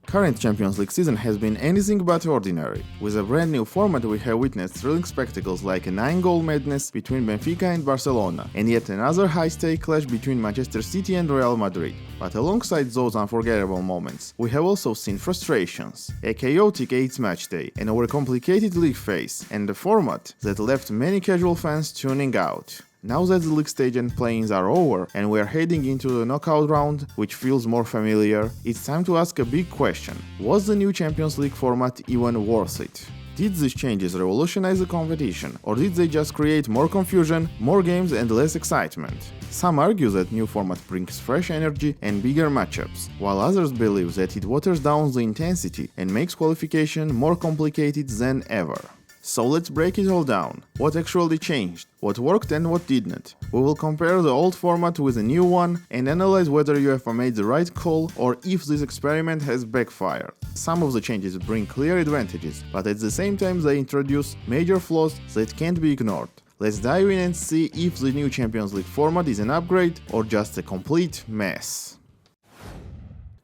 Current Champions League season has been anything but ordinary. With a brand new format, we have witnessed thrilling spectacles like a 9-goal madness between Benfica and Barcelona, and yet another high-stake clash between Manchester City and Real Madrid. But alongside those unforgettable moments, we have also seen frustrations, a chaotic 8th match day, an overcomplicated league phase, and a format that left many casual fans tuning out. Now that the league stage and play-ins are over and we are heading into the knockout round, which feels more familiar, it's time to ask a big question. Was the new Champions League format even worth it? Did these changes revolutionize the competition, or did they just create more confusion, more games and less excitement? Some argue that new format brings fresh energy and bigger matchups, while others believe that it waters down the intensity and makes qualification more complicated than ever. So let's break it all down. What actually changed? What worked and what didn't? We will compare the old format with the new one and analyze whether UEFA made the right call or if this experiment has backfired. Some of the changes bring clear advantages, but at the same time they introduce major flaws that can't be ignored. Let's dive in and see if the new Champions League format is an upgrade or just a complete mess.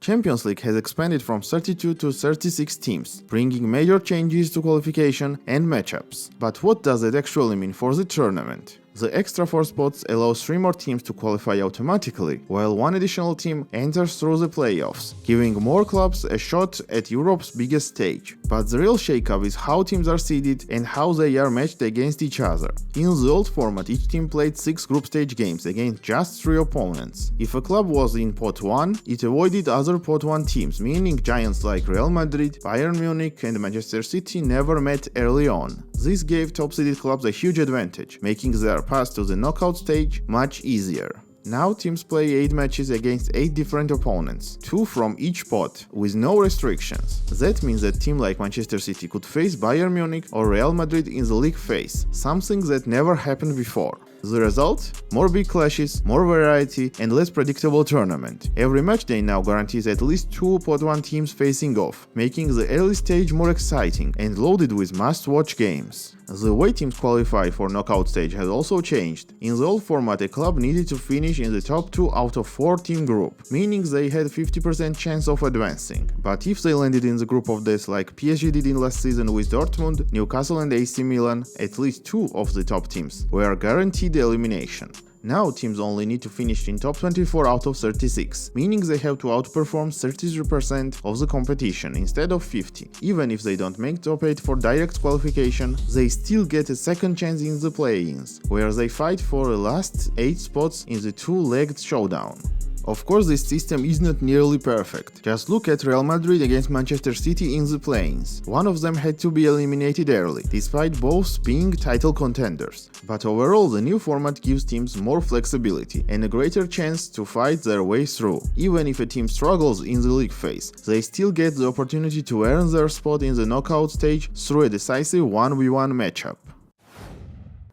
Champions League has expanded from 32 to 36 teams, bringing major changes to qualification and matchups. But what does it actually mean for the tournament? The extra 4 spots allows 3 more teams to qualify automatically, while 1 additional team enters through the playoffs, giving more clubs a shot at Europe's biggest stage. But the real shakeup is how teams are seeded and how they are matched against each other. In the old format, each team played 6 group stage games against just 3 opponents. If a club was in pot 1, it avoided other pot 1 teams, meaning giants like Real Madrid, Bayern Munich and Manchester City never met early on. This gave top-seeded clubs a huge advantage, making their path to the knockout stage much easier. Now teams play 8 matches against 8 different opponents, 2 from each pot, with no restrictions. That means that team like Manchester City could face Bayern Munich or Real Madrid in the league phase, something that never happened before. The result? More big clashes, more variety, and less predictable tournament. Every match day now guarantees at least 2 pot 1 teams facing off, making the early stage more exciting and loaded with must-watch games. The way teams qualify for knockout stage has also changed. In the old format, a club needed to finish in the top 2 out of 4 team group, meaning they had 50% chance of advancing. But if they landed in the group of death like PSG did in last season with Dortmund, Newcastle and AC Milan, at least 2 of the top teams were guaranteed elimination. Now teams only need to finish in top 24 out of 36, meaning they have to outperform 33% of the competition instead of 50. Even if they don't make top 8 for direct qualification, they still get a second chance in the play-ins, where they fight for the last 8 spots in the 2-legged showdown. Of course, this system is not nearly perfect. Just look at Real Madrid against Manchester City in the play-ins. One of them had to be eliminated early, despite both being title contenders. But overall, the new format gives teams more flexibility and a greater chance to fight their way through. Even if a team struggles in the league phase, they still get the opportunity to earn their spot in the knockout stage through a decisive 1v1 matchup.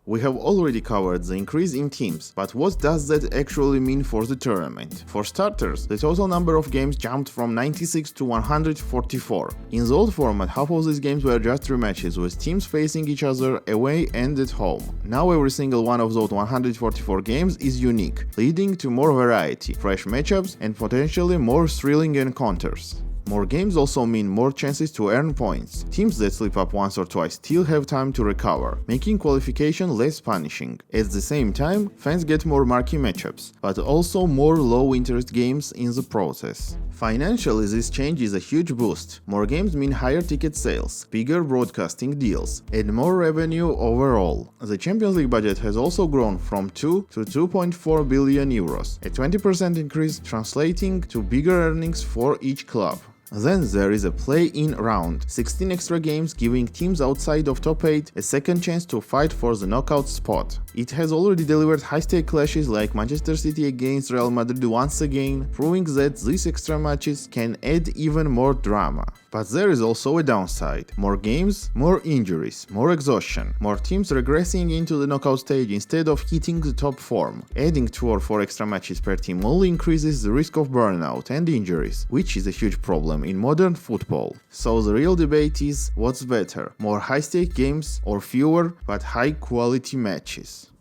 We have already covered the increase in teams, but what does that actually mean for the tournament? For starters, the total number of games jumped from 96 to 144. In the old format, half of these games were just rematches, with teams facing each other away and at home. Now every single one of those 144 games is unique, leading to more variety, fresh matchups, and potentially more thrilling encounters. More games also mean more chances to earn points. Teams that slip up once or twice still have time to recover, making qualification less punishing. At the same time, fans get more marquee matchups, but also more low-interest games in the process. Financially, this change is a huge boost. More games mean higher ticket sales, bigger broadcasting deals, and more revenue overall. The Champions League budget has also grown from 2 to 2.4 billion euros, a 20% increase translating to bigger earnings for each club. Then there is a play-in round, 16 extra games giving teams outside of top 8 a second chance to fight for the knockout spot. It has already delivered high-stake clashes like Manchester City against Real Madrid once again, proving that these extra matches can add even more drama. But there is also a downside. More games, more injuries, more exhaustion, more teams regressing into the knockout stage instead of hitting the top form. Adding 2 or 4 extra matches per team only increases the risk of burnout and injuries, which is a huge problem in modern football. So the real debate is, what's better, more high-stake games or fewer but high-quality matches?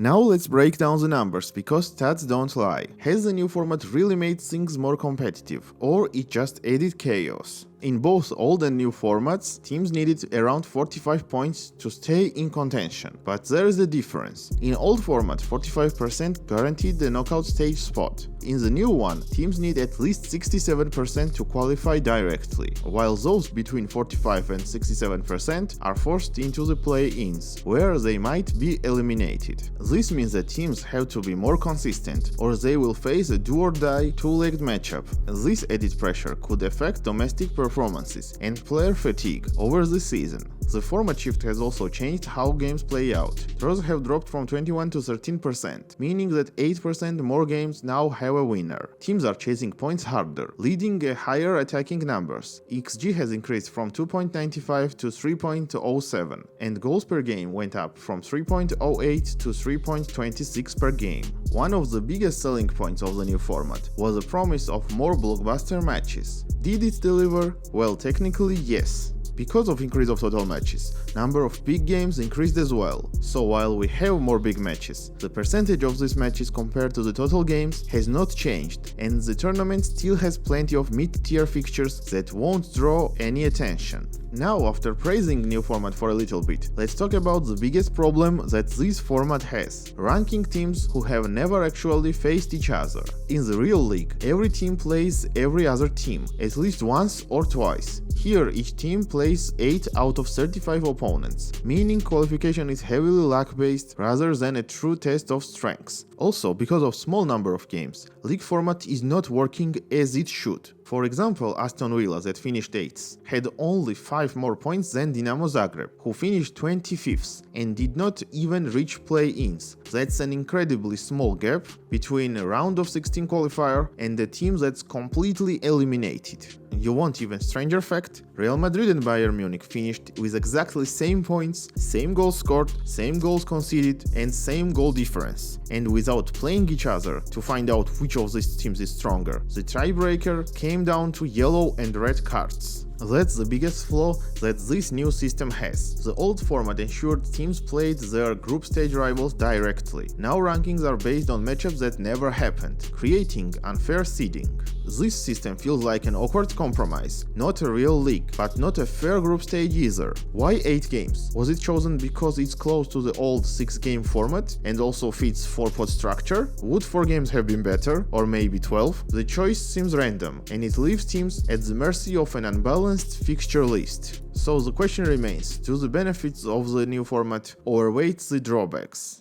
Now let's break down the numbers, because stats don't lie. Has the new format really made things more competitive, or it just added chaos? In both old and new formats, teams needed around 45 points to stay in contention. But there is a difference. In old format, 45% guaranteed the knockout stage spot. In the new one, teams need at least 67% to qualify directly, while those between 45 and 67% are forced into the play-ins, where they might be eliminated. This means that teams have to be more consistent, or they will face a do-or-die two-legged matchup. This added pressure could affect domestic performances and player fatigue over the season. The format shift has also changed how games play out. Draws have dropped from 21 to 13%, meaning that 8% more games now have a winner. Teams are chasing points harder, leading to higher attacking numbers. XG has increased from 2.95 to 3.07, and goals per game went up from 3.08 to 3.26 per game. One of the biggest selling points of the new format was the promise of more blockbuster matches. Did it deliver? Well, technically yes. Because of increase of total matches, number of big games increased as well. So while we have more big matches, the percentage of these matches compared to the total games has not changed, and the tournament still has plenty of mid-tier fixtures that won't draw any attention. Now, after praising new format for a little bit, let's talk about the biggest problem that this format has: ranking teams who have never actually faced each other. In the real league, every team plays every other team, at least once or twice. Here, each team plays 8 out of 35 opponents, meaning qualification is heavily luck-based rather than a true test of strengths. Also, because of small number of games, league format is not working as it should. For example, Aston Villa, that finished 8th, had only 5 more points than Dinamo Zagreb, who finished 25th and did not even reach play-ins. That's an incredibly small gap between a round of 16 qualifier and a team that's completely eliminated. You want even stranger fact? Real Madrid and Bayern Munich finished with exactly same points, same goals scored, same goals conceded, and same goal difference, and without playing each other to find out which of these teams is stronger. The tiebreaker came down to yellow and red cards. That's the biggest flaw that this new system has. The old format ensured teams played their group stage rivals directly. Now rankings are based on matchups that never happened, creating unfair seeding. This system feels like an awkward compromise, not a real league, but not a fair group stage either. Why 8 games? Was it chosen because it's close to the old 6-game format and also fits 4-pot structure? Would 4 games have been better, or maybe 12? The choice seems random, and it leaves teams at the mercy of an unbalanced fixture list. So the question remains, do the benefits of the new format outweigh the drawbacks?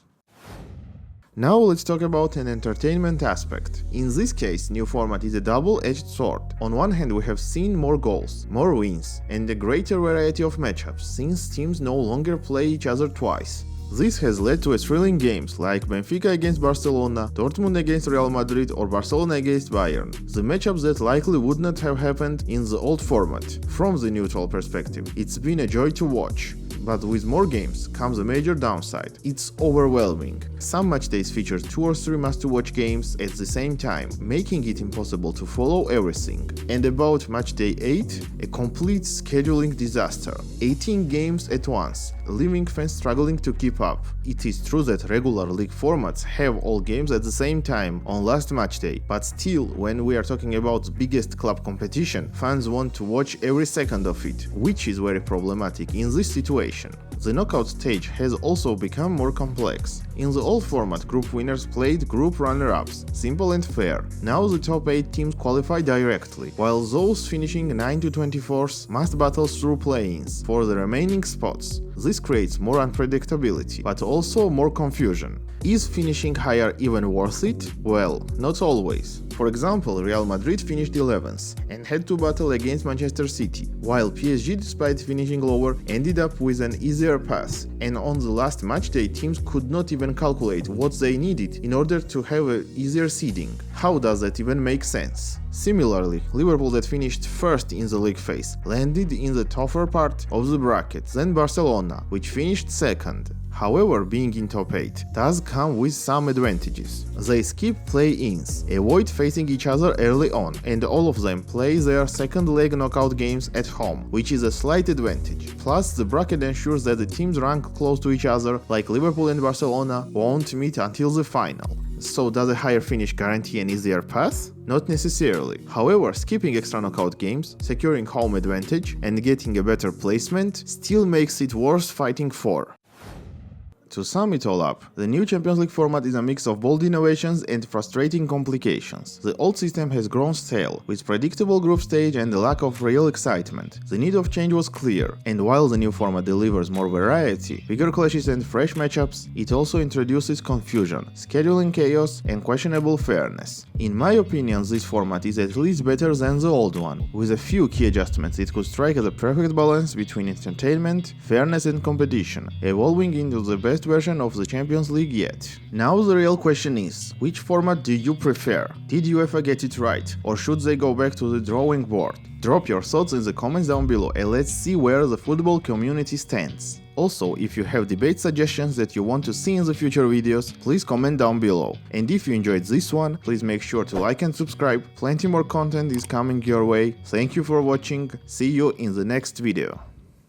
Now let's talk about an entertainment aspect. In this case, new format is a double-edged sword. On one hand, we have seen more goals, more wins, and a greater variety of matchups, since teams no longer play each other twice. This has led to thrilling games like Benfica against Barcelona, Dortmund against Real Madrid, or Barcelona against Bayern, the matchups that likely would not have happened in the old format. From the neutral perspective, it's been a joy to watch. But with more games comes a major downside. It's overwhelming. Some matchdays feature 2 or 3 must-to-watch games at the same time, making it impossible to follow everything. And about matchday 8, a complete scheduling disaster. 18 games at once, leaving fans struggling to keep up. It is true that regular league formats have all games at the same time on last matchday, but still, when we are talking about the biggest club competition, fans want to watch every second of it, which is very problematic in this situation. The knockout stage has also become more complex. In the old format, group winners played group runner-ups, simple and fair. Now the top 8 teams qualify directly, while those finishing 9 to 24th must battle through play-ins for the remaining spots. This creates more unpredictability, but also more confusion. Is finishing higher even worth it? Well, not always. For example, Real Madrid finished 11th and had to battle against Manchester City, while PSG, despite finishing lower, ended up with an easier path, and on the last matchday teams could not even calculate what they needed in order to have an easier seeding. How does that even make sense? Similarly, Liverpool that finished first in the league phase landed in the tougher part of the bracket than Barcelona, which finished second. However, being in top 8 does come with some advantages. They skip play-ins, avoid facing each other early on, and all of them play their second leg knockout games at home, which is a slight advantage. Plus, the bracket ensures that the teams ranked close to each other, like Liverpool and Barcelona, won't meet until the final. So does a higher finish guarantee an easier path? Not necessarily. However, skipping extra knockout games, securing home advantage, and getting a better placement still makes it worth fighting for. To sum it all up, the new Champions League format is a mix of bold innovations and frustrating complications. The old system has grown stale, with predictable group stage and the lack of real excitement. The need of change was clear, and while the new format delivers more variety, bigger clashes and fresh matchups, it also introduces confusion, scheduling chaos, and questionable fairness. In my opinion, this format is at least better than the old one. With a few key adjustments, it could strike as a perfect balance between entertainment, fairness and competition, evolving into the best version of the Champions League yet. Now the real question is, which format do you prefer? Did UEFA get it right, or should they go back to the drawing board? Drop your thoughts in the comments down below and let's see where the football community stands. Also, if you have debate suggestions that you want to see in the future videos, please comment down below. And if you enjoyed this one, please make sure to like and subscribe, plenty more content is coming your way. Thank you for watching, see you in the next video.